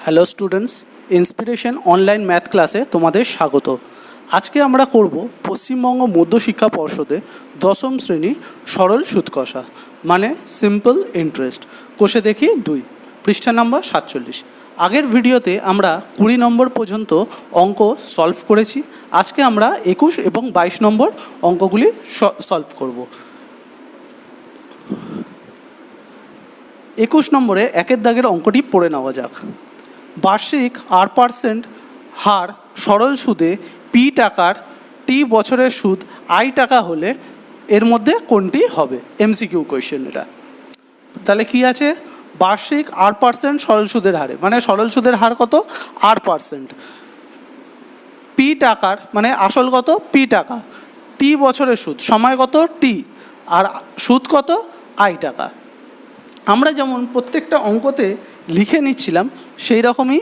Hello students, inspiration online math ক্লাসে তোমাদের স্বাগত। আজকে আমরা করব পশ্চিমবঙ্গ মধ্যশিক্ষা পর্ষদে দশম শ্রেণী সরল সুদ কষা মানে সিম্পল ইন্টারেস্ট। কোষে দেখি 2, পৃষ্ঠা নাম্বার 47। আগের ভিডিওতে আমরা 20 নম্বর পর্যন্ত অঙ্ক সলভ করেছি। আজকে আমরা 21 এবং 22 নম্বর অঙ্কগুলি সলভ করব। 21 নম্বরে একের দাগের অঙ্কটি পড়ে নেওয়া যাক। বার্ষিক 8% হার সরল সুদে পি টাকার টি বছরের সুদ আই টাকা হলে এর মধ্যে কোনটি হবে? এমসিকিউ কোয়েশ্চেন এটা। তাহলে কি আছে? বার্ষিক 8% সরল সুদের হারে, মানে সরল সুদের হার কত? 8%। পি টাকার মানে আসল কত? পি টাকা। টি বছরের সুদ, সময় কত? টি। আর সুদ কত? আই টাকা। আমরা যেমন প্রত্যেকটা অঙ্কতে লিখে নিচ্ছিলাম সেই রকমই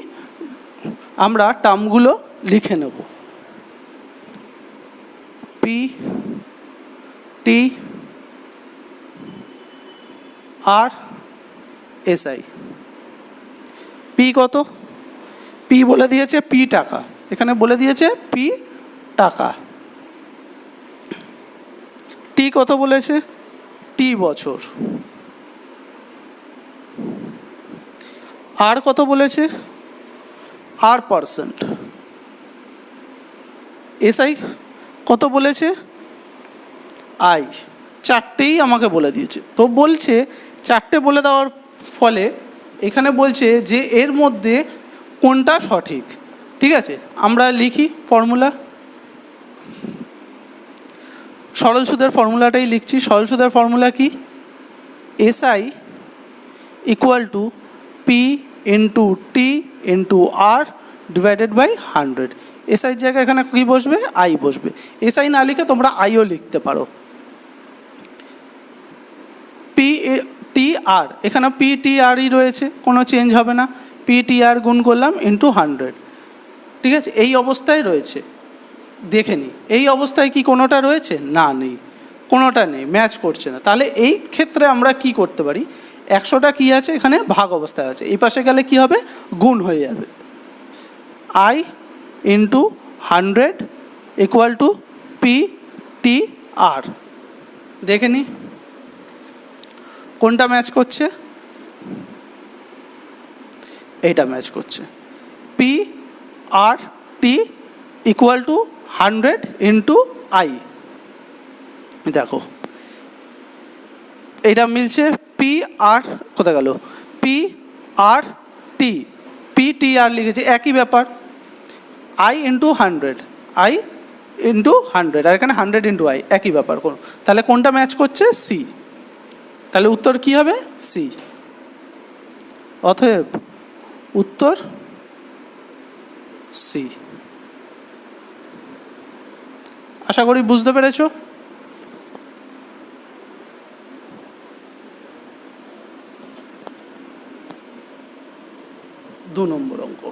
আমরা টার্মগুলো লিখে নেব। পি টি আর এসআই। পি কত? পি বলে দিয়েছে পি টাকা, এখানে বলে দিয়েছে পি টাকা। টি কত বলেছে? টি বছর। আর কত বলেছে? R%। এসআই কত বলেছে? আই। চারটেই আমাকে বলে দিয়েছে। তো বলছে চারটে বলে দেওয়ার ফলে এখানে বলছে যে এর মধ্যে কোনটা সঠিক। ঠিক আছে, আমরা লিখি ফর্মুলা। সরল সুদের ফর্মুলাটাই লিখছি। সরল সুদের ফর্মুলা কি? SI equal to P into T into R divided by 100। SI জায়গায় এখানে কী বসবে? আই বসবে। এসআই না লিখে তোমরা আইও লিখতে পারো। পি টি আর, এখানে পি টি আরই রয়েছে, কোনো চেঞ্জ হবে না। পি টি আর গুণ করলাম ইন্টু 100। ঠিক আছে, এই অবস্থায় রয়েছে। দেখে নিই এই অবস্থায় কি কোনোটা রয়েছে? না, নেই, কোনোটা নেই, ম্যাচ করছে না। তাহলে এই ক্ষেত্রে আমরা কি করতে পারি? 100টা কী আছে? এখানে ভাগ অবস্থায় আছে। এই পাশে গেলে কি হবে? গুণ হয়ে যাবে। I into 100 equal to P T R. দেখে নি কোনটা ম্যাচ করছে? এইটা ম্যাচ করছে। P R T equal to 100 into I. দেখো এইটা মিলছে। পি আর কোথায় গেল? পি আর টি, পি টি আর লিখেছি, একই ব্যাপার। আই ইন্টু 100, আই ইন্টু 100, আর এখানে 100 ইন্টু আই, একই ব্যাপার। তাহলে কোনটা ম্যাচ করছে? সি। তাহলে উত্তর কি হবে? সি। অতএব উত্তর সি। আশা করি বুঝতে পেরেছো। 2 নম্বর অঙ্ক।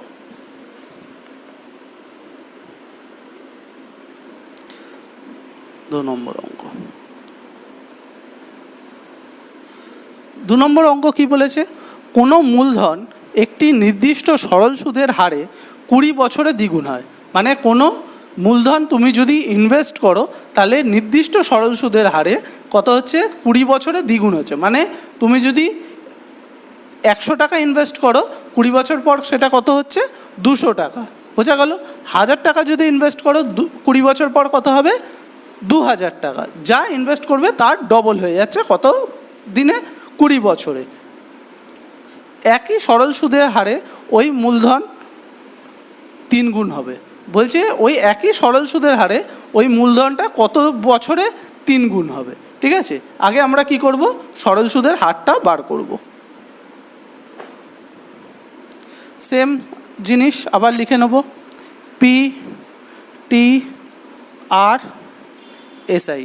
2 নম্বর অঙ্ক। 2 নম্বর অঙ্ক কি বলেছে? কোনো মূলধন একটি নির্দিষ্ট সরল সুদের হারে 20 বছরে দ্বিগুণ হয়। মানে কোনো মূলধন তুমি যদি ইনভেস্ট করো তাহলে নির্দিষ্ট সরল সুদের হারে কত হচ্ছে? 20 বছরে দ্বিগুণ হচ্ছে। মানে তুমি যদি 100 টাকা ইনভেস্ট করো, 20 বছর পর সেটা কত হচ্ছে? 200 টাকা। বোঝা গেল? 1000 টাকা যদি ইনভেস্ট করো, 20 বছর পর কত হবে? 2000 টাকা। যা ইনভেস্ট করবে তার ডবল হয়ে যাচ্ছে কত দিনে? 20 বছরে। একই সরল সুদের হারে ওই মূলধন 3 গুণ হবে। বলছে ওই একই সরল সুদের হারে ওই মূলধনটা কত বছরে 3 গুণ হবে। ঠিক আছে, আগে আমরা কি করব? সরল সুদের হারটা বার করব। সেম জিনিস আবার লিখে নেব। পি টি আর এসআই।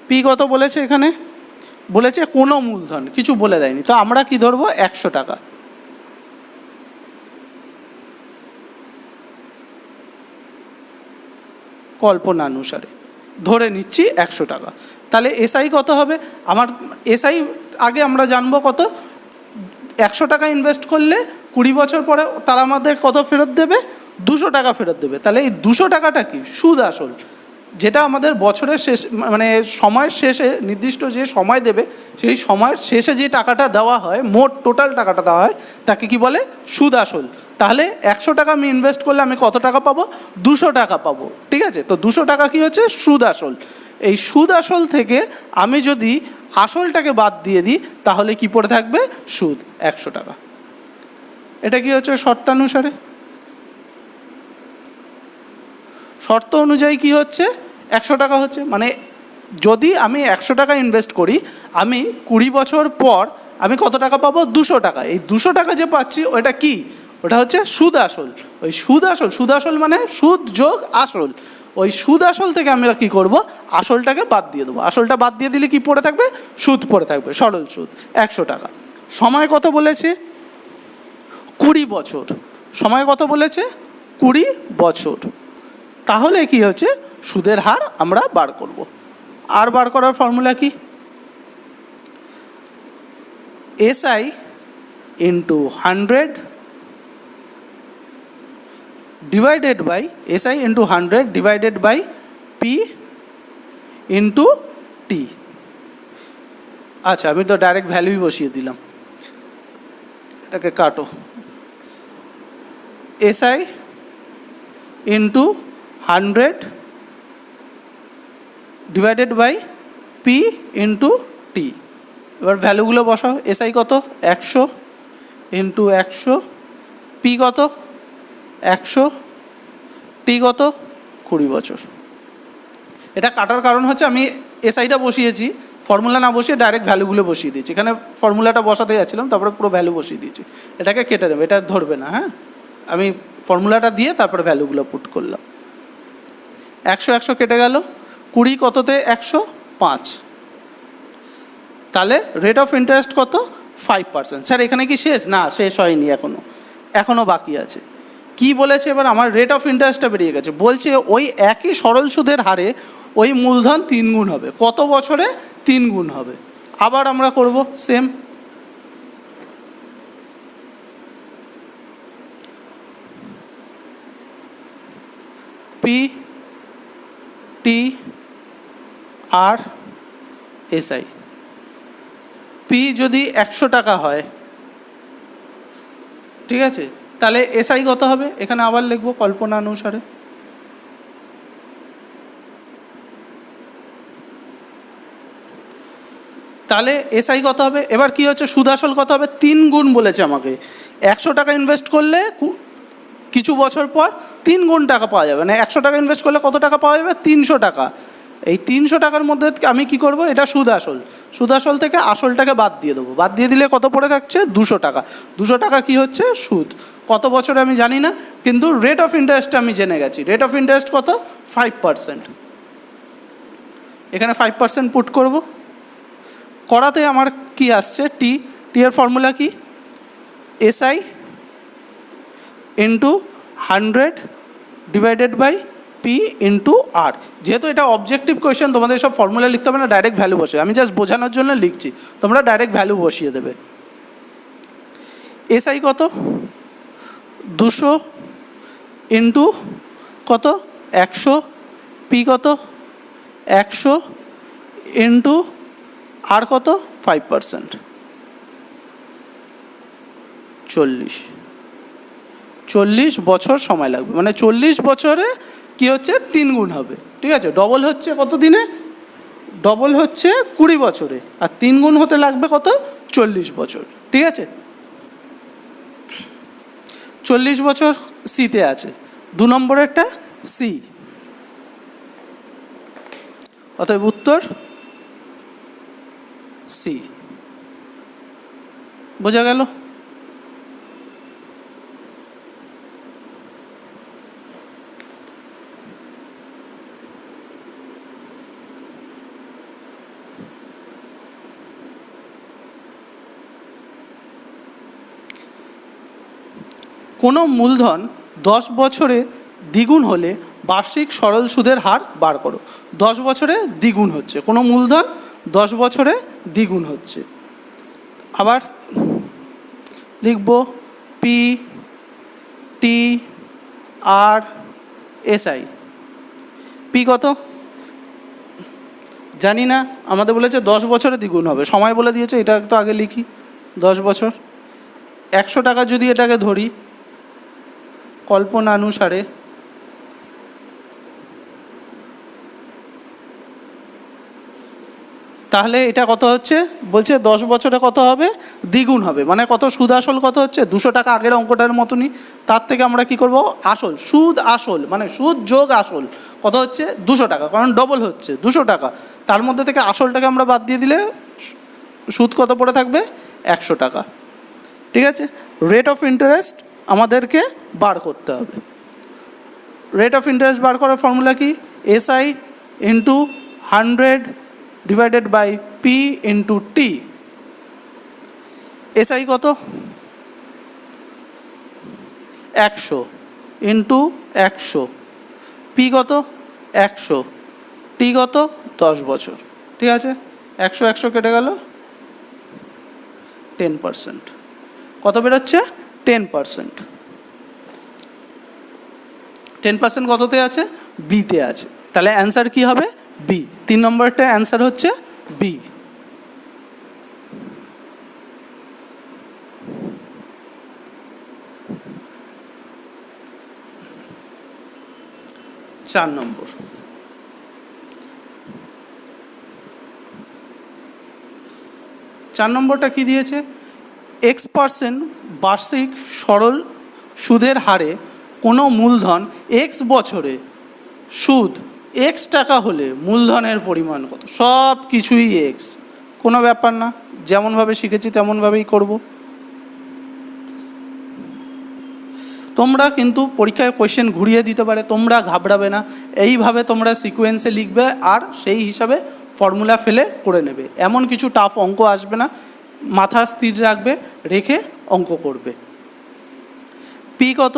পি কত বলেছে? এখানে বলেছে কোনো মূলধন, কিছু বলে দেয়নি। তো আমরা কি ধরবো? 100 টাকা। কল্পনানুসারে ধরে নিচ্ছি 100 টাকা। তাহলে এসআই কত হবে? আমার এসআই আগে আমরা জানবো কত? 100 টাকা ইনভেস্ট করলে 20 বছর পরে তারা আমাদের কত ফেরত দেবে? 200 টাকা ফেরত দেবে। তাহলে এই 200 টাকাটা কি? সুদ আসল, যেটা আমাদের বছরের শেষ মানে সময়ের শেষে নির্দিষ্ট যে সময় দেবে সেই সময়ের শেষে যে টাকাটা দেওয়া হয়, মোট টোটাল টাকাটা দেওয়া হয়, তাকে কি বলে? সুদ আসল। তাহলে 100 টাকা আমি ইনভেস্ট করলে আমি কত টাকা পাবো? 200 টাকা পাবো। ঠিক আছে, তো 200 টাকা কি হচ্ছে? সুদ আসল। এই সুদ আসল থেকে আমি যদি আসলটাকে বাদ দিয়ে দিই তাহলে কি পড়ে থাকবে? সুদ 100 টাকা। এটা কি হচ্ছে? শর্তানুসারে, শর্ত অনুযায়ী কি হচ্ছে? 100 টাকা হচ্ছে। মানে যদি আমি 100 টাকা ইনভেস্ট করি, আমি 20 বছর পর আমি কত টাকা পাবো? 200 টাকা। এই 200 টাকা যে পাচ্ছি ওটা কি? ওটা হচ্ছে সুদ আসল। ওই সুদ আসল, সুদ আসল মানে সুদ যোগ আসল। ওই সুদ আসল থেকে আমরা কী করব? আসলটাকে বাদ দিয়ে দেবো। আসলটা বাদ দিয়ে দিলে কি পড়ে থাকবে? সুদ পড়ে থাকবে, সরল সুদ 100 টাকা। সময় কত বলেছে? 20 বছর। সময় কত বলেছে? 20 বছর। তাহলে কি হচ্ছে? সুদের হার আমরা বার করব। আর বার করার ফর্মুলা কি? SI into 100 divided by SI into 100 divided by P into T. আচ্ছা, আমি তো ডাইরেক্ট ভ্যালুই বসিয়ে দিলাম, এটাকে কাটো। SI into 100 divided by P into T. এবার ভ্যালুগুলো বসাও। SI কত? 100 ইন্টু 100, P কত? 100, টি কত? 20 বছর। এটা কাটার কারণ হচ্ছে আমি SIটা বসিয়েছি, ফর্মুলা না বসিয়ে ডাইরেক্ট ভ্যালুগুলো বসিয়ে দিয়েছি। এখানে ফর্মুলাটা বসাতে যাচ্ছিলাম, তারপরে পুরো ভ্যালু বসিয়ে দিয়েছি। এটাকে কেটে দেবে, এটা ধরবে না। হ্যাঁ, আমি ফর্মুলাটা দিয়ে তারপরে ভ্যালুগুলো পুট করলাম। 100 100 কেটে গেল, 20 কততে? 105। তাহলে রেট অফ ইন্টারেস্ট কত? 5%। স্যার এখানে কি শেষ? না, শেষ হয়নি, এখনও বাকি আছে। কি বলেছে এবার? আমার রেট অফ ইন্টারেস্টটা বেরিয়ে গেছে। বলছে ওই একই সরল সুদের হারে ওই মূলধন 3 গুণ হবে। কত বছরে? 3 গুণ হবে। আবার আমরা করব সেম। পি টি আর SI। পি যদি 100 টাকা হয়, ঠিক আছে, তাহলে SI কত হবে? এখানে আবার লিখবো কল্পনা অনুসারে। তাহলে SI কত হবে? এবার কি হচ্ছে? সুদ আসল কত হবে? 3 গুণ বলেছে আমাকে। 100 টাকা ইনভেস্ট করলে কিছু বছর পর 3 গুণ টাকা পাওয়া যাবে। মানে 100 টাকা ইনভেস্ট করলে কত টাকা পাওয়া যাবে? 300 টাকা। এই 300 টাকার মধ্যে আমি কি করব? এটা সুদ আসল। সুদ আসল থেকে আসলটাকে বাদ দিয়ে দেবো। বাদ দিয়ে দিলে কত পড়ে থাকছে? 200 টাকা। 200 টাকা কি হচ্ছে? সুদ। কত বছরে আমি জানি না, কিন্তু রেট অফ ইন্টারেস্টটা আমি জেনে গেছি। রেট অফ ইন্টারেস্ট কত? 5%। এখানে 5% পুট করব। করাতে আমার কি আসছে? টি। টি এর ফর্মুলা কি? SI into 100 divided by P into R. যেহেতু এটা অবজেক্টিভ কোয়েশ্চেন, তোমাদের সব ফর্মুলা লিখতে হবে না, ডাইরেক্ট ভ্যালু বসে। আমি জাস্ট বোঝানোর জন্য লিখছি, তোমরা ডাইরেক্ট ভ্যালু বসিয়ে দেবে। SI কত? 200 ইন্টু কত? 100, P কত? 100 ইন্টু আর কত? 5%, 40 বছর সময় লাগবে। মানে 40 বছরে কি হচ্ছে? 3 গুণ হবে। ঠিক আছে, ডবল হচ্ছে কত দিনে? ডবল হচ্ছে 20 বছরে। আর 3 গুণ হতে লাগবে কত? 40 বছর। ঠিক আছে, 40 বছর সিতে আছে। 2 নম্বরেরটা সি। অতএব উত্তর সি। বোঝা গেল? কোনো মূলধন 10 বছরে দ্বিগুণ হলে বার্ষিক সরল সুদের হার বার করো। 10 বছরে দ্বিগুণ হচ্ছে, কোনো মূলধন 10 বছরে দ্বিগুণ হচ্ছে। আবার লিখব পি টি আর এসআই। পি কত জানি না, আমাদের বলেছে 10 বছরে দ্বিগুণ হবে, সময় বলে দিয়েছে, এটা তো আগে লিখি। 10 বছর, 100 টাকা যদি এটাকে ধরি কল্পনানুসারে, তাহলে এটা কত হচ্ছে, বলছে 10 বছরে কত হবে, দ্বিগুণ হবে, মানে কত, সুদ আসল কত হচ্ছে 200 টাকা, আগের অঙ্কটার মতনই। তার থেকে আমরা কি করব, আসল, সুদ আসল মানে সুদ যোগ আসল কত হচ্ছে 200 টাকা, কারণ ডবল হচ্ছে 200 টাকা, তার মধ্যে থেকে আসলটাকে আমরা বাদ দিয়ে দিলে সুদ কত পড়ে থাকবে, 100 টাকা। ঠিক আছে, রেট অফ ইন্টারেস্ট আমাদেরকে বার করতে হবে। রেট অফ ইন্টারেস্ট বার করার ফর্মুলা কি, SI into 100 divided by P into T. SI কত, 100 ইন্টু 100, পি কত 100, টি কত 10 বছর। ঠিক আছে, 100 100 কেটে গেল, 10%। কত বেরোচ্ছে, 10%। 10% কততে আছে, বিতে আছে, তাহলে অ্যান্সার কি হবে, বি। 3 নম্বরটা অ্যান্সার হচ্ছে বি। চার নম্বর, 4 নম্বরটা কি দিয়েছে, X% বার্ষিক সরল সুদের হারে কোনো মূলধন X বছরে সুদ X টাকা হলে মূলধনের পরিমাণ কত, সব কিছুই X, কোনো ব্যাপার না, যেমনভাবে শিখেছি তেমনভাবেই করব। তোমরা কিন্তু পরীক্ষায় কোয়েশ্চেন ঘুরিয়ে দিতে পারে, তোমরা ঘাবড়াবে না, এইভাবে তোমরা সিকোয়েন্সে লিখবে আর সেই হিসাবে ফর্মুলা ফেলে করে নেবে, এমন কিছু টাফ অঙ্ক আসবে না, মাথা স্থির রাখবে, রেখে অঙ্ক করবে। পি কত,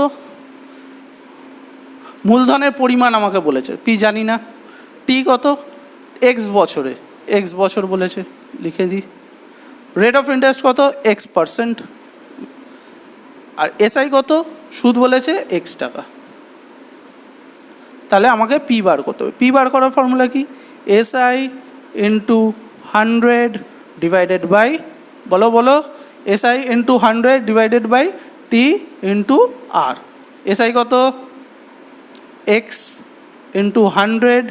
মূলধনের পরিমাণ আমাকে বলেছে, পি জানি না। টি কত, এক্স বছরে, এক্স বছর বলেছে, লিখে দিই। রেট অফ ইন্টারেস্ট কত, X%। আর এসআই কত, সুদ বলেছে X টাকা। তাহলে আমাকে পি বার করতে হবে। পি বার করার ফর্মুলা কি, এসআই ইন্টু 100 ডিভাইডেড বাই, বলো বলো, SI into 100 divided by T into R. SI কত, X into 100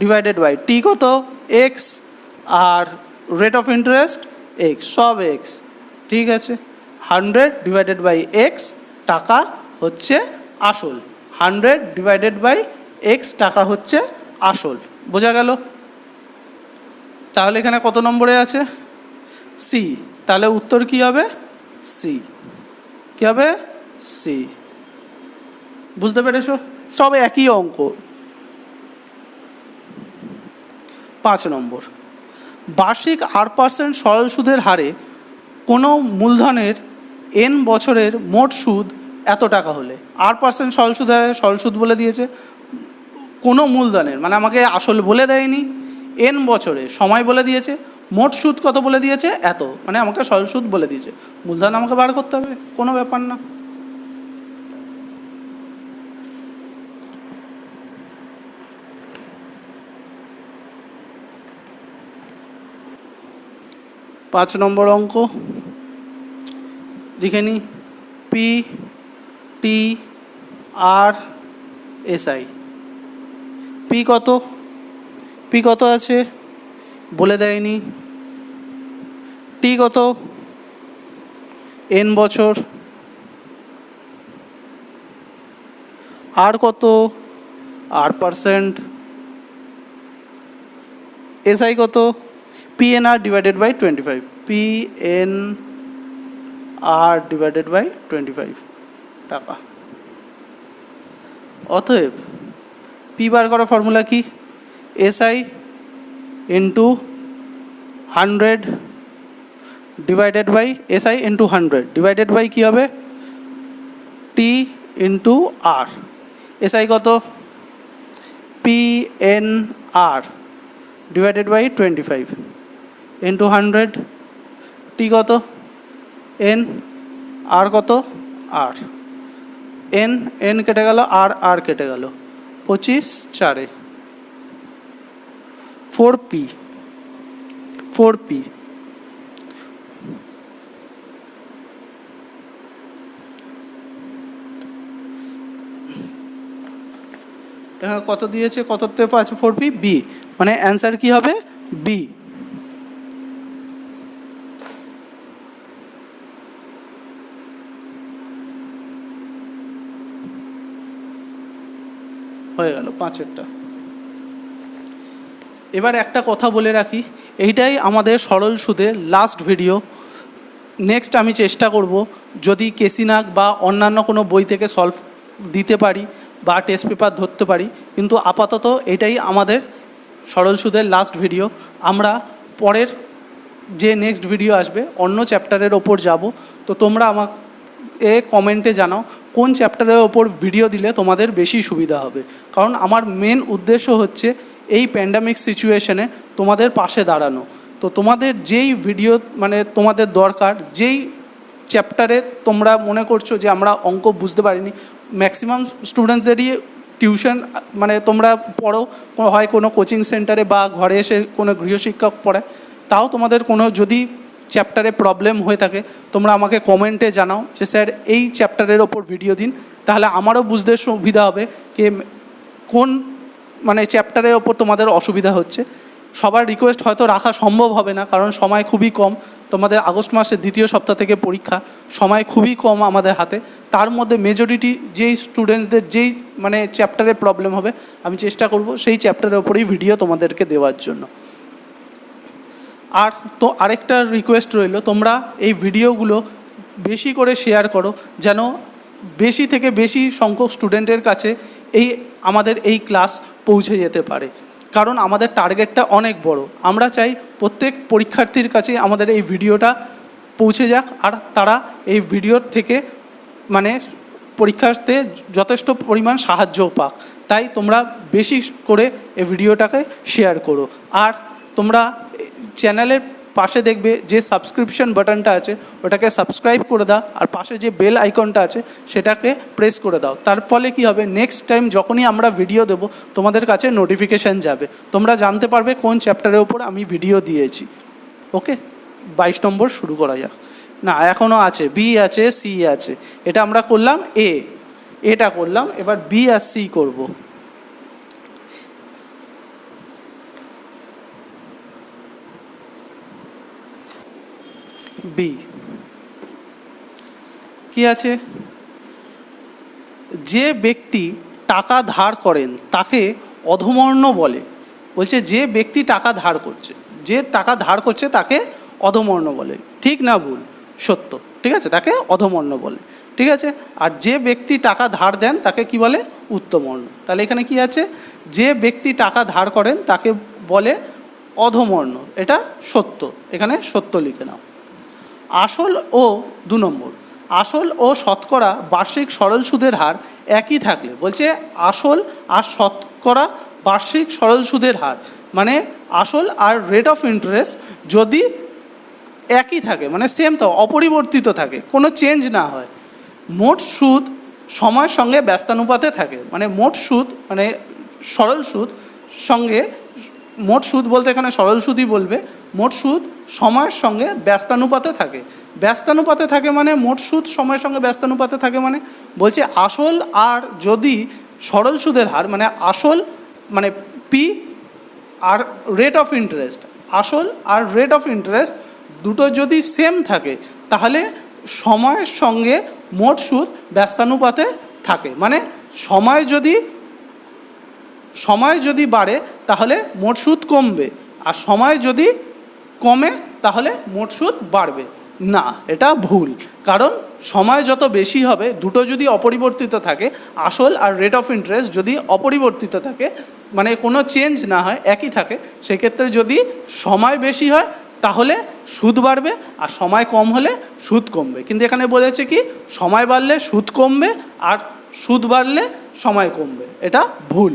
divided by T কত, X, আর রেট অফ ইন্টারেস্ট X, সব X। ঠিক আছে, 100 ডিভাইডেড বাই X টাকা হচ্ছে আসল, 100 ডিভাইডেড বাই X টাকা হচ্ছে আসল, বোঝা গেল। তাহলে এখানে কত নম্বরে আছে, সি, তাহলে উত্তর কি হবে, সি। কি হবে, সি। বুঝতে পেরেছো, সব একই অঙ্ক। 5 নম্বর, বার্ষিক 8% সরল সুদের হারে কোনো মূলধনের N বছরের মোট সুদ এত টাকা হলে, 8% সরল সুদের হারে, সরল সুদ বলে দিয়েছে, কোনো মূলধনের মানে আমাকে আসল বলে দেয়নি, N বছরে সময় বলে দিয়েছে, মোট সুদ কত বলে দিয়েছে এত, মানে আমাকে সরল সুদ বলে দিয়েছে, মূলধন আমাকে বার করতে হবে, কোনো ব্যাপার না। পাঁচ নম্বর অঙ্ক লিখে নিই, পি টি আর এসআই। পি কত, পি কত আছে বলে দেয়নি, টি কত N বছর, আর কত R%, এসআই কত, PNR divided by 25, PNR divided by 25 টাকা। অতএব পি বার করার ফর্মুলা কি, SI into 100 divided by, SI into 100 divided by কী হবে, টি ইন্টু আর। এসআই কত, PNR divided by 25 into 100, T কত N, আর কত, আর এন, এন কেটে গেল, আর কেটে গেল, 25 4 4p, 4p। এখানে কত দিয়েছে, কততে আছে 4p, বি, মানে অ্যান্সার কি হবে, বি। হয়ে গেল 5এরটা। এবার একটা কথা বলে রাখি, এইটাই আমাদের সরল সুদের লাস্ট ভিডিও। নেক্সট আমি চেষ্টা করব যদি কেসিনাক বা অন্যান্য কোনো বই থেকে সলভ দিতে পারি বা টেস্ট পেপার ধরতে পারি, কিন্তু আপাতত এটাই আমাদের সরল সুদের লাস্ট ভিডিও। আমরা পরের যে নেক্সট ভিডিও আসবে অন্য চ্যাপ্টারের ওপর যাব। তো তোমরা আমাকে কমেন্টে জানাও কোন চ্যাপ্টারের ওপর ভিডিও দিলে তোমাদের বেশি সুবিধা হবে, কারণ আমার মেন উদ্দেশ্য হচ্ছে এই প্যান্ডামিক সিচুয়েশনে তোমাদের পাশে দাঁড়ানো। তো তোমাদের যেই ভিডিও মানে তোমাদের দরকার, যেই চ্যাপ্টারে তোমরা মনে করছো যে আমরা অঙ্ক বুঝতে পারিনি, ম্যাক্সিমাম স্টুডেন্টসদেরই টিউশন মানে তোমরা পড়ো, হয় কোনো কোচিং সেন্টারে বা ঘরে এসে কোনো গৃহশিক্ষক পড়ায়, তাও তোমাদের কোনো যদি চ্যাপ্টারে প্রবলেম হয়ে থাকে তোমরা আমাকে কমেন্টে জানাও যে স্যার এই চ্যাপ্টারের ওপর ভিডিও দিন, তাহলে আমারও বুঝতে সুবিধা হবে যে কোন মানে চ্যাপ্টারের ওপর তোমাদের অসুবিধা হচ্ছে। সবার রিকোয়েস্ট হয়তো রাখা সম্ভব হবে না, কারণ সময় খুবই কম। তোমাদের আগস্ট মাসের দ্বিতীয় সপ্তাহ থেকে পরীক্ষা, সময় খুবই কম আমাদের হাতে। তার মধ্যে মেজরিটি যেই স্টুডেন্টসদের যেই মানে চ্যাপ্টারে প্রবলেম হবে, আমি চেষ্টা করব সেই চ্যাপ্টারের ওপরেই ভিডিও তোমাদেরকে দেওয়ার জন্য। আর তো আরেকটা রিকোয়েস্ট রইল, তোমরা এই ভিডিওগুলো বেশি করে শেয়ার করো, যেন বেশি থেকে বেশি সংখ্যক স্টুডেন্টের কাছে আমাদের এই ক্লাস পৌঁছে যেতে পারে, কারণ আমাদের টার্গেটটা অনেক বড়। আমরা চাই প্রত্যেক পরীক্ষার্থীর কাছে আমাদের এই ভিডিওটা পৌঁছে যাক, আর তারা এই ভিডিওর থেকে মানে পরীক্ষাতে যথেষ্ট পরিমাণ সাহায্য পাক। তাই তোমরা বেশি করে এই ভিডিওটাকে শেয়ার করো। আর তোমরা চ্যানেলের পাশে দেখবে যে সাবস্ক্রিপশন বাটনটা আছে, ওটাকে সাবস্ক্রাইব করে দাও, আর পাশে যে বেল আইকনটা আছে সেটাকে প্রেস করে দাও। তার ফলে কি হবে, নেক্সট টাইম যখনই আমরা ভিডিও দেব তোমাদের কাছে নোটিফিকেশান যাবে, তোমরা জানতে পারবে কোন চ্যাপ্টারের ওপর আমি ভিডিও দিয়েছি। ওকে, 22 নম্বর শুরু করা যাক। না, এখনও আছে, বি আছে, সি আছে। এটা আমরা করলাম এটা করলাম, এবার বি আর সি করব। বি কি আছে, যে ব্যক্তি টাকা ধার করেন তাকে অধমর্ণ বলে। বলছে যে ব্যক্তি টাকা ধার করছে, যে টাকা ধার করছে তাকে অধমর্ণ বলে। ঠিক না ভুল? সত্য। ঠিক আছে, তাকে অধমর্ণ বলে। ঠিক আছে, আর যে ব্যক্তি টাকা ধার দেন তাকে কি বলে, উত্তমর্ণ। তাহলে এখানে কি আছে, যে ব্যক্তি টাকা ধার করেন তাকে বলে অধমর্ণ, এটা সত্য, এখানে সত্য লিখে নাও। আসল ও 2 নম্বর, আসল ও শতকরা বার্ষিক সরল সুদের হার একই থাকলে, বলছে আসল আর শতকরা বার্ষিক সরল সুদের হার মানে আসল আর রেট অফ ইন্টারেস্ট যদি একই থাকে মানে সেম, তো অপরিবর্তিত থাকে, কোনো চেঞ্জ না হয়, মোট সুদ সময়ের সঙ্গে ব্যস্তানুপাতে থাকে, মানে মোট সুদ মানে সরল সুদ সঙ্গে, মোট সুদ বলতে এখানে সরল সুদই বলবে, মোট সুদ সময়ের সঙ্গে ব্যস্তানুপাতে থাকে। ব্যস্তানুপাতে থাকে মানে মোট সুদ সময়ের সঙ্গে ব্যস্তানুপাতে থাকে মানে বলছে আসল আর যদি সরল সুদের হার মানে আসল মানে পি আর রেট অফ ইন্টারেস্ট, আসল আর রেট অফ ইন্টারেস্ট দুটো যদি সেম থাকে তাহলে সময়ের সঙ্গে মোট সুদ ব্যস্তানুপাতে থাকে। মানে সময় যদি বাড়ে তাহলে মোট সুদ কমবে, আর সময় যদি কমে তাহলে মোট সুদ বাড়বে না, এটা ভুল। কারণ সময় যত বেশি হবে, দুটো যদি অপরিবর্তিত থাকে, আসল আর রেট অফ ইন্টারেস্ট যদি অপরিবর্তিত থাকে মানে কোনো চেঞ্জ না হয়, একই থাকে, সেক্ষেত্রে যদি সময় বেশি হয় তাহলে সুদ বাড়বে, আর সময় কম হলে সুদ কমবে। কিন্তু এখানে বলেছে কি, সময় বাড়লে সুদ কমবে আর সুদ বাড়লে সময় কমবে, এটা ভুল,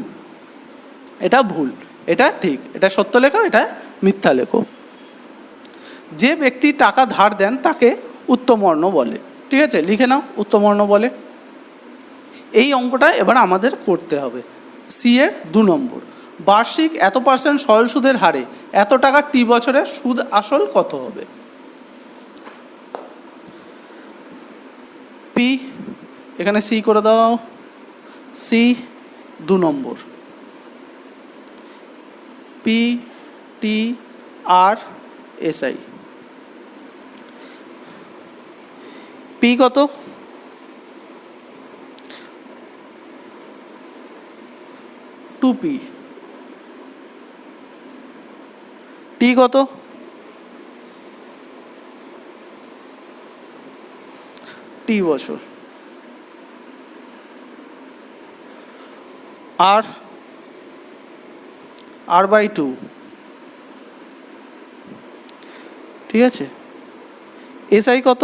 এটা ভুল, এটা ঠিক, এটা সত্য লেখো, এটা মিথ্যা লেখো। যে ব্যক্তি টাকা ধার দেন তাকে উত্তমর্ণ বলে। ঠিক আছে, লিখে নাও উত্তমবর্ণ বলে। এই অঙ্কটা এবার আমাদের করতে হবে। সি এর 2 নম্বর, বার্ষিক এত % সরল সুদের হারে এত টাকা টি বছরে সুদ আসল কত হবে? পি, এখানে সি করে দাও, সি 2 নম্বর, P T R S I. P কত? Two P. টি কত? টি বছর। আর বাই 2, ঠিক আছে। এসআই কত?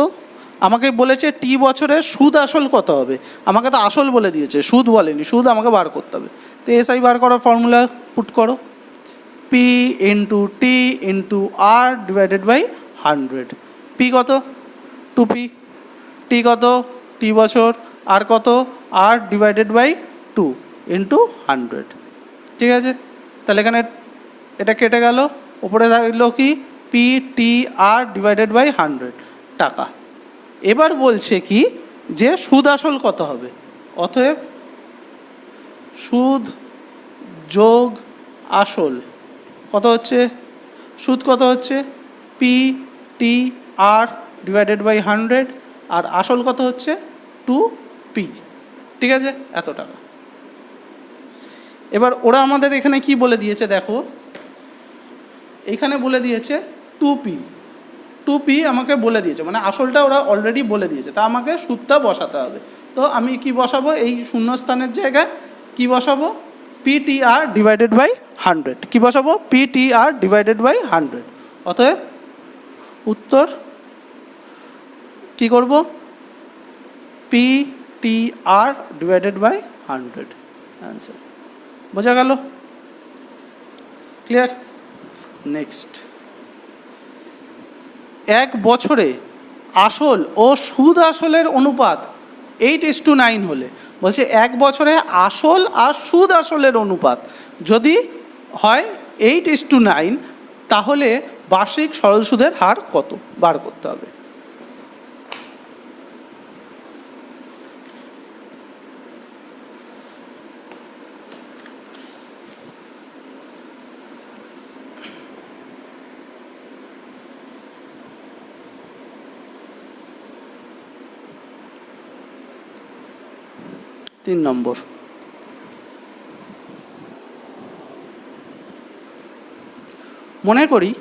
আমাকে বলেছে টি বছরে সুদ আসল কত হবে, আমাকে তো আসল বলে দিয়েছে, সুদ বলেনি, সুদ আমাকে বার করতে হবে। তো এসআই বার করার ফর্মুলা পুট করো, P into T into R divided by 100। P কত? 2p। টি কত? টি বছর। আর কত? আর ডিভাইডেড বাই 2 ইন্টু 100, ঠিক আছে। তাহলে এখানে এটা কেটে গেল, ওপরে থাকলো কি P T R divided by 100 টাকা। এবার বলছে কি যে সুদ আসল কত হবে, অতএব সুদ যোগ আসল কত হচ্ছে? সুদ কত হচ্ছে? P T R divided by 100, আর আসল কত হচ্ছে? 2p, ঠিক আছে, এত টাকা। এবার ওরা আমাদের এখানে কি বলে দিয়েছে দেখো, এইখানে বলে দিয়েছে 2p আমাকে বলে দিয়েছে, মানে আসলটা ওরা অলরেডি বলে দিয়েছে, তা আমাকে সুদটা বসাতে হবে। তো আমি কি বসাবো? এই শূন্যস্থানের জায়গায় কি বসাবো? PTR divided by 100। কী বসাবো? PTR divided by 100। অতএব উত্তর কি করব? PTR divided by 100 answer. বোঝা গেল? ক্লিয়ার? নেক্সট, এক বছরে আসল ও সুদ আসলের অনুপাত 8:9 হলে, বলছে এক বছরে আসল আর সুদ আসলের অনুপাত যদি হয় 8:9, তাহলে বার্ষিক সরল সুদের হার কত বার করতে হবে। তিন নম্বর, মনে করি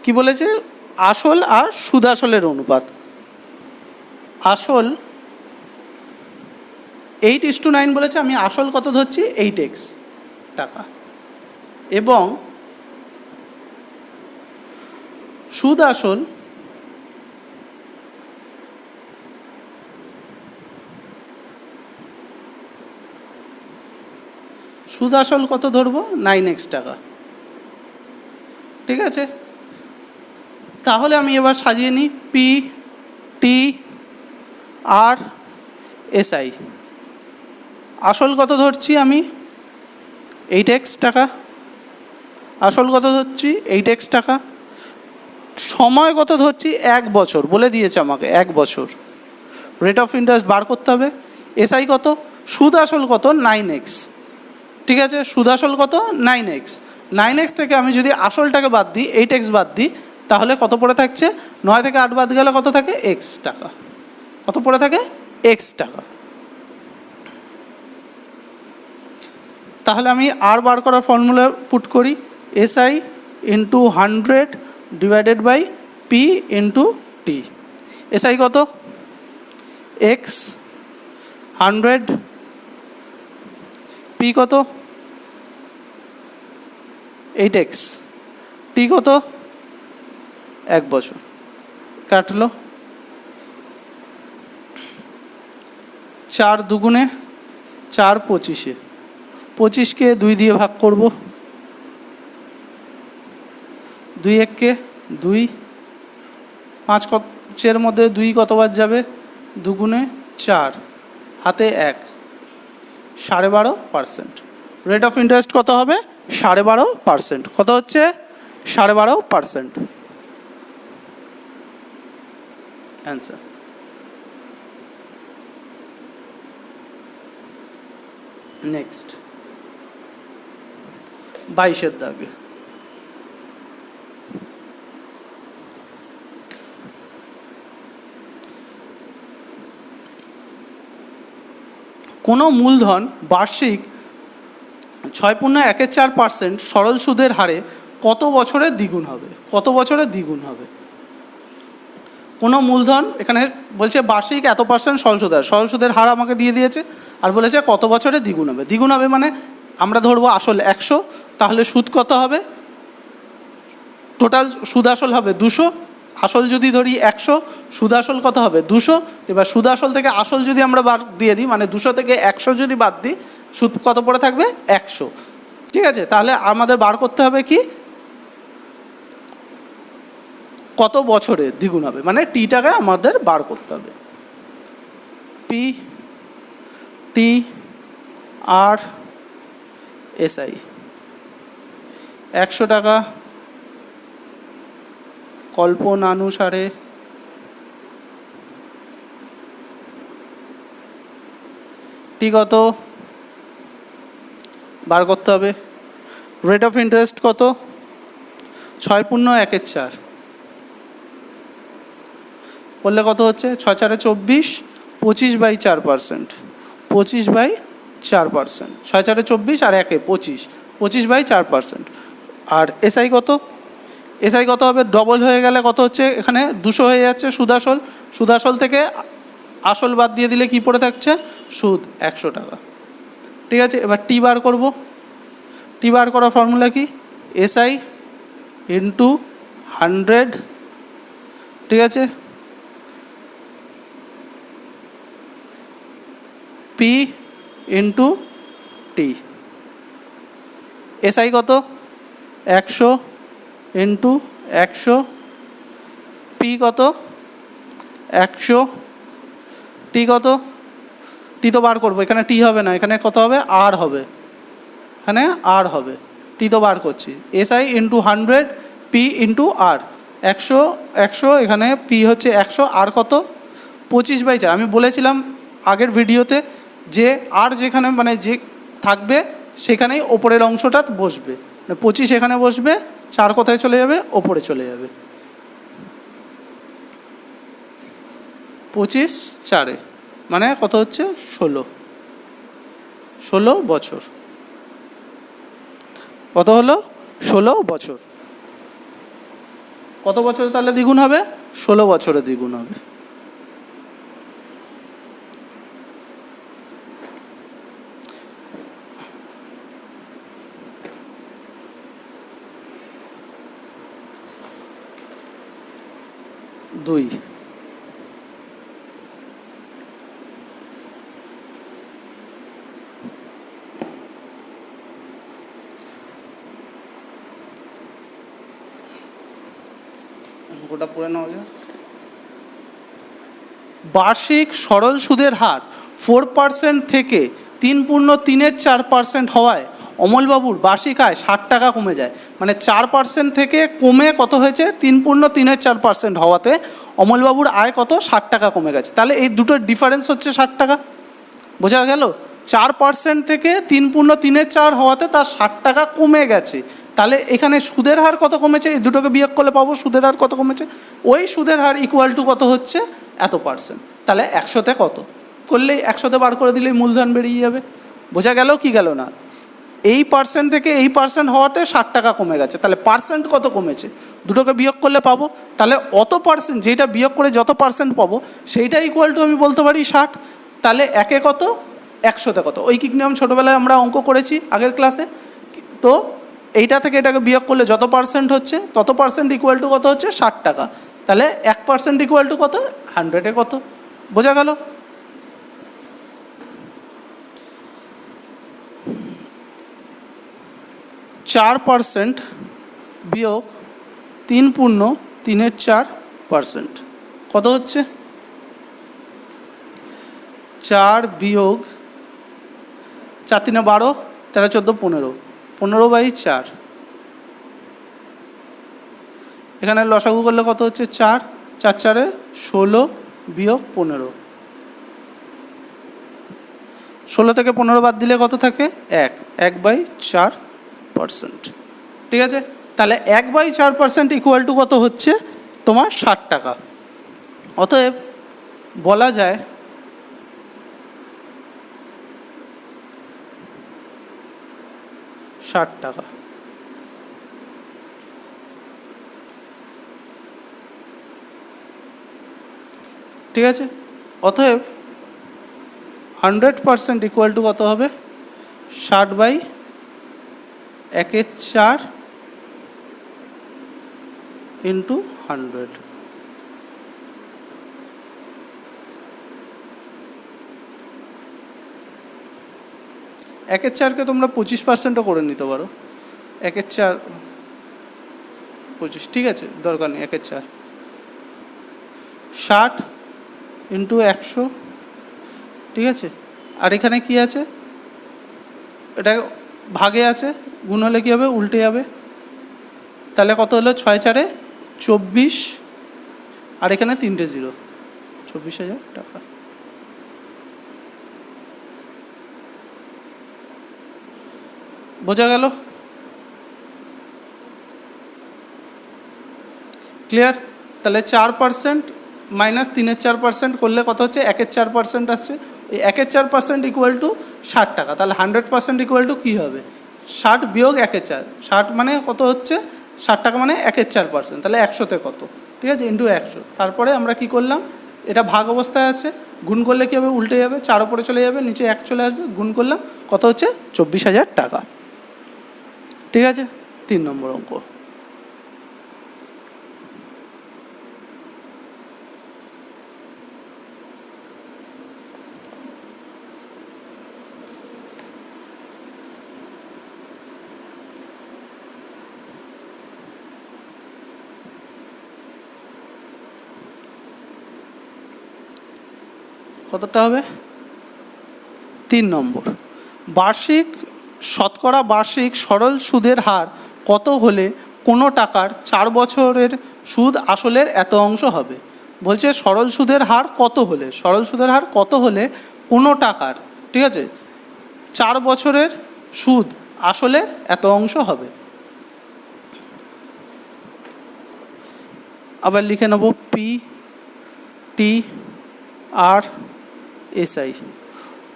কি বলেছে, আসল আর সুদ আসলের অনুপাত। আসল 8:9 বলেছে, আমি আসল কত ধরছি? 8x টাকা, এবং সুদ আসল কত ধরবো? 9x টাকা, ঠিক আছে। তাহলে আমি এবার সাজিয়ে নিই, P T R S I. আসল কত ধরছি আমি? 8x টাকা। আসল কত ধরছি? 8x টাকা। সময় কত ধরছি? 1 বছর বলে দিয়েছে আমাকে, 1 বছর। রেট অফ ইন্টারেস্ট বার করতে হবে। এসআই কত? সুদ আসল কত? 9x, ঠিক আছে। সুদ আসল কত? 9x। 9x থেকে আমি যদি আসলটাকে বাদ দিই, 8x বাদ দিই, তাহলে কত পড়ে থাকছে? 9 থেকে 8 বাদ গেলে কত থাকে? x টাকা। কত পড়ে থাকে? x টাকা। তাহলে আমি আর বার করার ফর্মুলা পুট করি, SI into 100 divided by P into T. SI কত? x 100, পি কত? 8x, টি কত? 1 বছর। কাটলো, 4 দুগুণে 4, 25-এ 25কে 2 দিয়ে ভাগ করব, 2 1 কে 2, 5 মধ্যে 2 কতবার যাবে, 2 গুণে 4, হাতে 1, 12.5%। রেট অফ ইন্টারেস্ট কত হবে, 12.5%। কত হচ্ছে, 12.5%। অ্যান্সার। নেক্সট 22 দাগে কোনো মূলধন বার্ষিক 6.14% সরল সুদের হারে কত বছরে দ্বিগুণ হবে, কত বছরে দ্বিগুণ হবে। কোনো মূলধন এখানে বলছে বার্ষিক এত পার্সেন্ট সরল সুদের হার আমাকে দিয়ে দিয়েছে, আর বলেছে কত বছরে দ্বিগুণ হবে। দ্বিগুণ হবে মানে আমরা ধরবো আসল 100, তাহলে সুদ কত হবে, টোটাল সুদ আসল হবে 200, আসল যদি ধরি 100, সুদ আসল কত হবে 200। এবার সুদ আসল থেকে আসল যদি আমরা বাদ দিয়ে দিই, মানে 200 থেকে 100 যদি বাদ দিই, সুদ কত পড়ে থাকবে 100। ঠিক আছে, তাহলে আমাদের বার করতে হবে কি, কত বছরে দ্বিগুণ হবে, মানে টিটাকে আমাদের বার করতে হবে। পি টি আর এসআই 100 টাকা কল্পনানুসারে টি কত বার করতে হবে। রেট অফ ইন্টারেস্ট কত, 6.14 করলে কত হচ্ছে, 6 4 24, 25/4%, 25/4%, 6 4 24 আর 1 25, 25/4%। আর এসআই কত, এসআই কত হবে, ডবল হয়ে গেলে কত হচ্ছে, এখানে 200 হয়ে যাচ্ছে সুদ আসল, সুদ আসল থেকে আসল বাদ দিয়ে দিলে কি পড়ে থাকছে, সুদ 100 টাকা। ঠিক আছে, এবার টি বার করব। টি বার করার ফর্মুলা কি, এসআই ইন্টু 100, ঠিক আছে, পি ইন্টু টি। এসআই কত, 100 ইন্টু 100, পি কত 100, টি কত, টি তো বার করবো, এখানে টি হবে না, এখানে কত হবে, আর হবে, এখানে আর হবে, টি তো বার করছি। এসআই ইন্টু 100, পি ইন্টু আর, 100 এখানে পি হচ্ছে 100, আর কত 25/4। আমি বলেছিলাম আগের ভিডিওতে যে আর যেখানে মানে যে থাকবে সেখানেই ওপরের অংশটা বসবে, 25 এখানে বসবে, 4 কোথায় চলে যাবে, ওপরে চলে যাবে। 25 4 মানে কত হচ্ছে, 16 বছর। কত হলো, 16 বছর। কত বছরে তাহলে দ্বিগুণ হবে, 16 বছরে দ্বিগুণ হবে। দুই, অঙ্কটা পড়ে নেওয়া যাক। বার্ষিক সরল সুদের হার 4% থেকে 3.34% হওয়ায় অমলবাবুর বার্ষিক আয় 60 টাকা কমে যায়। মানে 4% থেকে কমে কত হয়েছে, 3.34% হওয়াতে অমলবাবুর আয় কত, 60 টাকা কমে গেছে। তাহলে এই দুটোর ডিফারেন্স হচ্ছে 60 টাকা, বোঝা গেল। 4% থেকে 3.34 হওয়াতে তার 60 টাকা কমে গেছে। তাহলে এখানে সুদের হার কত কমেছে, এই দুটোকে বিয়োগ করলে পাবো সুদের হার কত কমেছে। ওই সুদের হার ইকুয়াল টু কত হচ্ছে, এত পার্সেন্ট। তাহলে 100তে কত করলেই 100তে বার করে দিলেই মূলধন বেরিয়ে যাবে। বোঝা গেল কি গেল না, এই পার্সেন্ট থেকে এই পার্সেন্ট হওয়াতে 60 টাকা কমে গেছে। তাহলে পার্সেন্ট কত কমেছে, দুটোকে বিয়োগ করলে পাবো। তাহলে অত পার্সেন্ট, যেটা বিয়োগ করে যত পার্সেন্ট পাবো সেইটা ইকুয়াল টু আমি বলতে পারি 60। তাহলে একে কত, 100তে কত। ঐকিক নিয়ম ছোটোবেলায় আমরা অঙ্ক করেছি আগের ক্লাসে। তো এইটা থেকে এটাকে বিয়োগ করলে যত পার্সেন্ট হচ্ছে তত পার্সেন্ট ইকুয়াল টু কত হচ্ছে, 60 টাকা। তাহলে 1% ইকুয়াল টু কত, 100-এ কত। বোঝা গেল। (4% বিয়োগ 3.34 পার্সেন্ট। কত হচ্ছে? 4 বিয়োগ 4 3 12, 13 14 15, 15/4। এখানে লসাগু করলে কত হচ্ছে? 4 4 4 16 বিয়োগ 15। 16 থেকে 15 বাদ দিলে কত থাকে? 1 1/4%। ঠিক আছে, তাহলে 1/4% ইকুয়াল টু কত হচ্ছে? তোমার 60 টাকা। অতএব বলা যায় টাকা। ঠিক আছে, অতএব 100% ইকুয়াল টু কত হবে? 60/1/4 ইন্টু 100। একের 4কে তোমরা 25%ও করে নিতে পারো। 1/4 25, ঠিক আছে, দরকার নেই। 1/4 60 ইন্টু 100। ঠিক আছে, আর এখানে কি আছে? এটা ভাগে আছে, গুণ হলে কী হবে? উল্টে যাবে। তাহলে কত হলো? 6 4 24, আর এখানে 3টে 0, 24,000 টাকা। বোঝা গেল? ক্লিয়ার? তাহলে 4% মাইনাস 3-এর 4% করলে কত হচ্ছে? 1-এর 4% আসছে। এই 1-এর 4% ইকুয়াল টু 60 টাকা। তাহলে 100% ইকুয়াল টু কী হবে? 60 বিয়োগ 1-এর 4। 60 মানে কত হচ্ছে? 60 টাকা মানে 1-এর 4%। তাহলে 100-তে কত? ঠিক আছে, ইন্টু 100। তারপরে আমরা কি করলাম? এটা ভাগ অবস্থায় আছে, গুণ করলে কী হবে? উল্টে যাবে, 4 উপরে চলে যাবে, নিচে 1 চলে আসবে, গুণ করলাম, কত হচ্ছে? 24,000 টাকা। ঠিক আছে, 3 নম্বর অঙ্ক। কতটা হবে? 3 নম্বর। শতকরা বার্ষিক সরল সুদের হার কত হলে কোনো টাকার 4 বছরের সুদ আসলের এত অংশ হবে? বলছে সরল সুদের হার কত হলে, সরল সুদের হার কত হলে কোনো টাকার, ঠিক আছে, 4 বছরের সুদ আসলের এত অংশ হবে। আবার লিখে নেব PTRSI।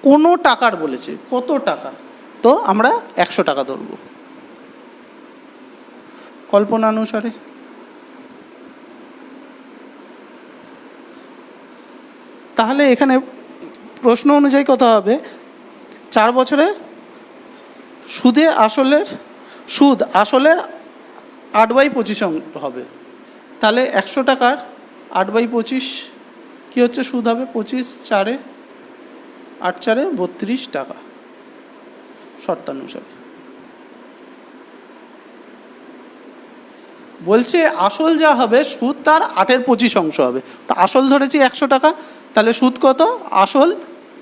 কোনো টাকার বলেছে, কত টাকা? তো আমরা 100 টাকা ধরব কল্পনা অনুসারে। তাহলে এখানে প্রশ্ন অনুযায়ী কত হবে? 4 বছরে সুদ আসলের 8/25 হবে। তাহলে 100 টাকার 8/25 কী হচ্ছে? সুদ হবে 25 4 8 4 32 টাকা শর্তানুসারে। বলছে আসল যা হবে সুদ তার 8/25 অংশ হবে। তা আসল ধরেছি 100 টাকা, তাহলে সুদ কত? আসল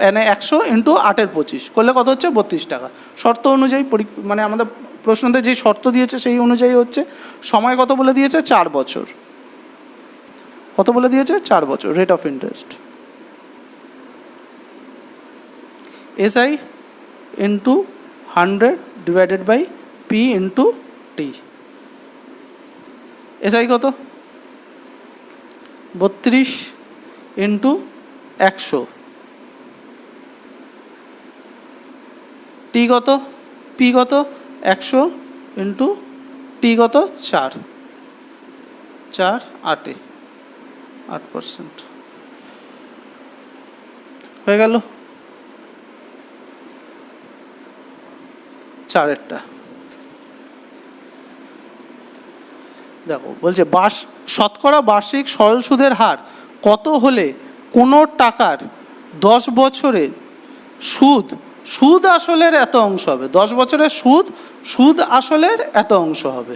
মানে 100 ইন্টু 8/25 করলে কত হচ্ছে? 32 টাকা। শর্ত অনুযায়ী মানে আমাদের প্রশ্নতে যে শর্ত দিয়েছে সেই অনুযায়ী হচ্ছে। সময় কত বলে দিয়েছে? 4 বছর। কত বলে দিয়েছে? 4 বছর। Rate of interest SI into 100 divided by P into T। SI কত? 32 ইন্টু 100। T কত? P কত? 100 ইন্টু T কত? 4 4 8 8% হয়ে গেল 4-এরটা। দেখো বলছে শতকরা বার্ষিক সরল সুদের হার কত হলে কোনো টাকার 10 বছরে সুদ আসলের এত অংশ হবে? 10 বছরের সুদ আসলের এত অংশ হবে।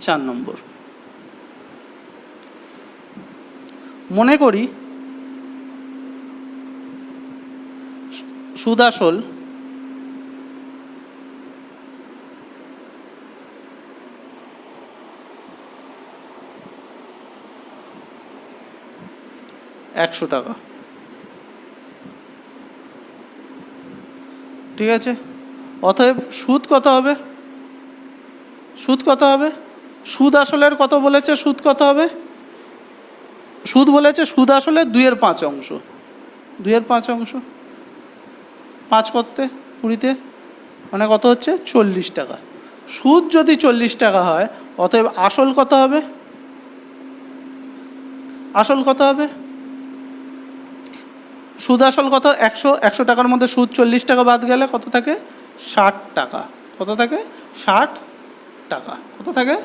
4 নম্বর, মনে করি সুদ আসল টাকা, ঠিক আছে। অতএব সুদ কত হবে? সুদ কত হবে? সুদ আসলের কত বলেছে? সুদ কত হবে? সুদ বলেছে সুদ আসলে 2/5 অংশ। 2/5 অংশ 5 কততে? 20-তে, মানে কত হচ্ছে? 40 টাকা। সুদ যদি 40 টাকা হয়, অতএব আসল কত হবে? আসল কত হবে? সুদ আসল কত? 100 টাকার মধ্যে সুদ 40 টাকা বাদ গেলে কত থাকে? 60 টাকা। কত থাকে? 60 টাকা। কত থাকে?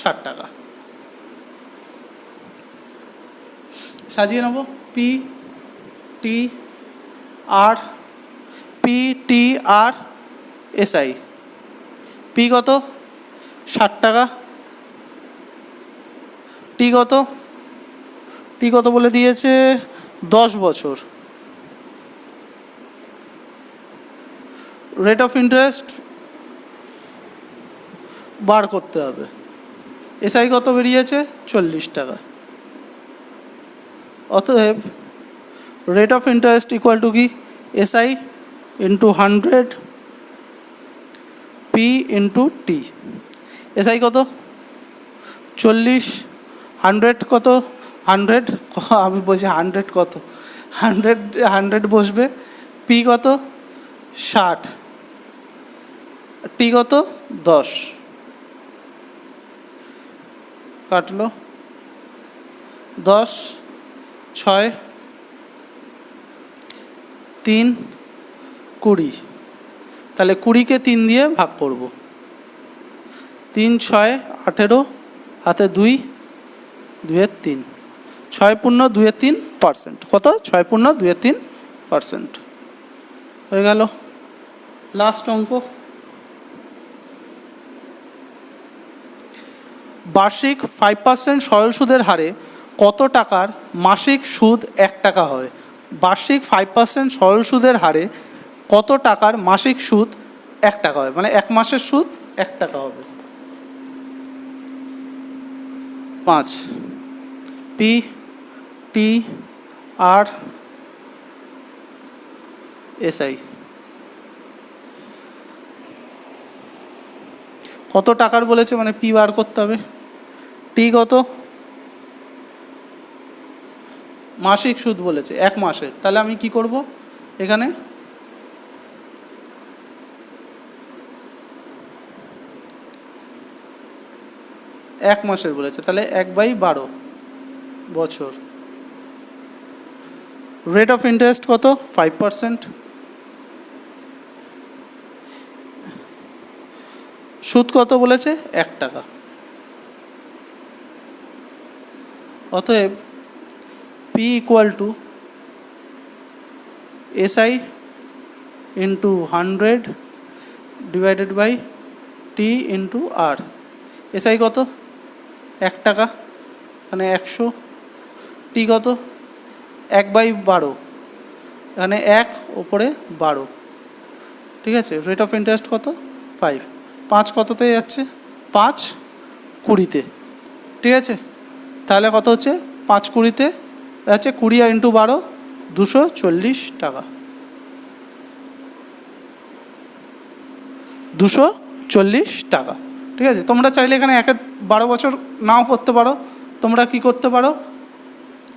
60 টাকা। সাজিয়ে নেব। পি টি আর এসআই। পি কত? 60 টাকা। টি কত? টি কত বলে দিয়েছে? 10 বছর। রেট অফ ইন্টারেস্ট বার করতে হবে। এসআই কত বেরিয়েছে? 40 টাকা। অতএব rate of interest equal to কি? SI into 100 P into T. SI কত? 40, 100 কত? 100, আমি বলছি 100 কত? 100 বসবে। পি কত? 60। টি কত? 10। কাটলো 10, 6, 3, 20। তাহলে 20-কে 3 দিয়ে ভাগ করব। 3, 6, 18, হাতে 2, 2/3। 6.23%। কত? 6.23% হয়ে গেল। লাস্ট অঙ্ক, বার্ষিক 5% সরল সুদের হারে কত টাকার মাসিক সুদ 1 টাকা হয়? বার্ষিক 5% সরল সুদের হারে কত টাকার মাসিক সুদ 1 টাকা হয়? মানে 1 মাসের সুদ 1 টাকা হবে। 5 পি টি আর এসআই কত টাকার বলেছে, মানে পি বার করতে হবে। টি কত? মাসিক সুদ বলেছে 1 মাসের। তাহলে আমি কি করব? এখানে এক মাসের বলেছে, তাহলে 1/12 বছর। রেট অফ ইন্টারেস্ট কত? 5%। সুদ কত বলেছে? 1 টাকা। অতএব P equal to SI into 100 divided by T into R. SI কত? 1 টাকা, মানে 100। টি কত? 1/12, এখানে 1 ওপরে 12, ঠিক আছে। রেট অফ ইন্টারেস্ট কত? 5। 5 কততে যাচ্ছে? 5 20-তে, ঠিক আছে। তাহলে কত হচ্ছে? 5 20-তে যাচ্ছে 20 ইন্টু 12, 240 টাকা। 240 টাকা, ঠিক আছে। তোমরা চাইলে এখানে 12 বছর নাও করতে পারো। তোমরা কি করতে পারো?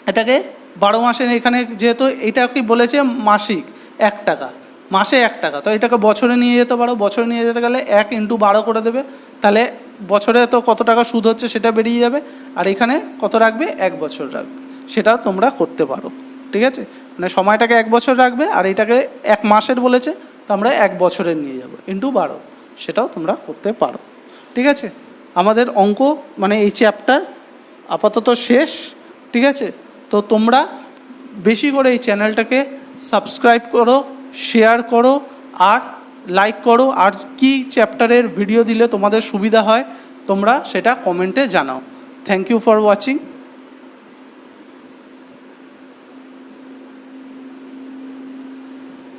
এটাকে 12 মাসে, এখানে যেহেতু এটা কি বলেছে মাসিক 1 টাকা, মাসে 1 টাকা, তো এটাকে বছরে নিয়ে যেতে পারো। বছরে নিয়ে যেতে গেলে 1 ইন্টু 12 করে দেবে, তাহলে বছরে তো কত টাকা সুদ হচ্ছে সেটা বেরিয়ে যাবে। আর এখানে কত রাখবে? 1 বছর রাখবে। সেটা তোমরা করতে পারো, ঠিক আছে। মানে সময়টাকে 1 বছর রাখবে, আর এটাকে 1 মাসের বলেছে, তো আমরা 1 বছরের নিয়ে যাব ইন্টু 12, সেটাও তোমরা করতে পারো, ঠিক আছে। আমাদের অঙ্ক মানে এই চ্যাপ্টার আপাতত শেষ, ঠিক আছে। তো তোমরা বেশি করে এই চ্যানেলটাকে সাবস্ক্রাইব করো, শেয়ার করো আর লাইক করো। আর কি চ্যাপ্টারের ভিডিও দিলে তোমাদের সুবিধা হয় তোমরা সেটা কমেন্টে জানাও। Thank you for watching.